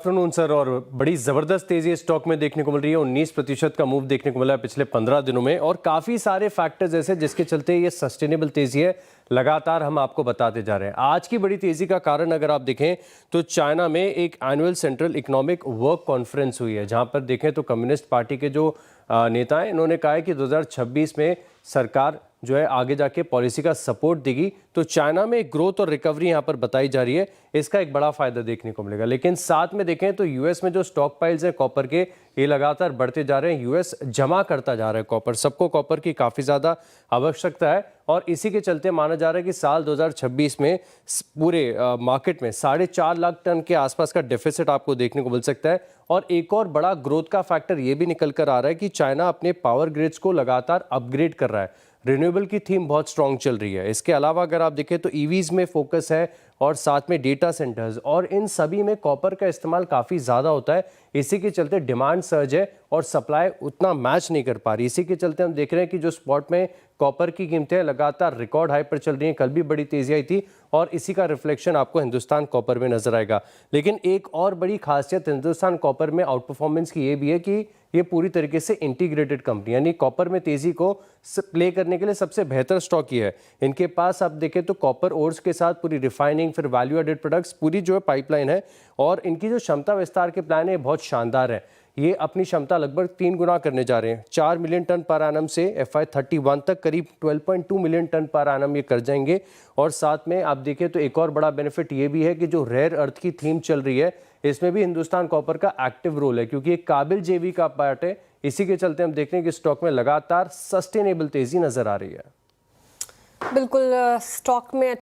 Afternoon sir. और बड़ी ज़बरदस्त तेज़ी स्टॉक में देखने को मिल रही है। 19% का मूव देखने को मिला है पिछले 15 दिनों में, और काफ़ी सारे फैक्टर्स ऐसे जिसके चलते ये सस्टेनेबल तेज़ी है, लगातार हम आपको बताते जा रहे हैं। आज की बड़ी तेज़ी का कारण अगर आप देखें तो चाइना में एक annual central economic work conference हुई है, जहां पर देखें तो कम्युनिस्ट पार्टी के जो नेता हैं, इन्होंने कहा है कि 2026 में सरकार जो है आगे जाके पॉलिसी का सपोर्ट देगी। तो चाइना में ग्रोथ और रिकवरी यहाँ पर बताई जा रही है, इसका एक बड़ा फायदा देखने को मिलेगा। लेकिन साथ में देखें तो यूएस में जो स्टॉक पाइल्स हैं कॉपर के, ये लगातार बढ़ते जा रहे हैं। यूएस जमा करता जा रहा है कॉपर, सबको कॉपर की काफ़ी ज़्यादा आवश्यकता है, और इसी के चलते माना जा रहा है कि साल 2026 में पूरे मार्केट में 4.5 लाख टन के आसपास का डेफिसिट आपको देखने को मिल सकता है। और एक और बड़ा ग्रोथ का फैक्टर ये भी निकल कर आ रहा है कि चाइना अपने पावर ग्रिड्स को लगातार अपग्रेड कर रहा है। रिन्यूएबल की थीम बहुत स्ट्रॉन्ग चल रही है। इसके अलावा अगर आप देखें तो ईवीज में फोकस है, और साथ में डेटा सेंटर्स, और इन सभी में कॉपर का इस्तेमाल काफ़ी ज़्यादा होता है। इसी के चलते डिमांड सर्ज है और सप्लाई उतना मैच नहीं कर पा रही। इसी के चलते हम देख रहे हैं कि जो स्पॉट में कॉपर की कीमतें लगातार रिकॉर्ड हाई पर चल रही हैं। कल भी बड़ी तेजी आई थी, और इसी का रिफ्लेक्शन आपको हिंदुस्तान कॉपर में नजर आएगा। लेकिन एक और बड़ी खासियत हिंदुस्तान कॉपर में आउट परफॉर्मेंस की ये भी है कि ये पूरी तरीके से इंटीग्रेटेड कंपनी, यानी कॉपर में तेजी को प्ले करने के लिए सबसे बेहतर स्टॉक ये है। इनके पास आप देखें तो कॉपर ओर्स के साथ पूरी रिफाइनिंग, फिर वैल्यू एडेड प्रोडक्ट्स, पूरी जो है पाइपलाइन है, और इनकी जो क्षमता विस्तार के प्लान है बहुत शानदार है। ये अपनी क्षमता लगभग 3 गुना करने जा रहे हैं। 4 मिलियन टन पर एनम से FY31 तक करीब 12.2 मिलियन टन पर एनम ये कर जाएंगे। और साथ में आप देखें तो एक और बड़ा बेनिफिट ये भी है कि जो रेयर अर्थ की थीम चल रही है, इसमें भी हिंदुस्तान कॉपर का एक्टिव रोल है, क्योंकि एक काबिल जेवी का पार्ट है। इसी के चलते हम देख रहे हैं कि स्टॉक में लगातार सस्टेनेबल तेजी नजर आ रही है। बिल्कुल, स्टॉक में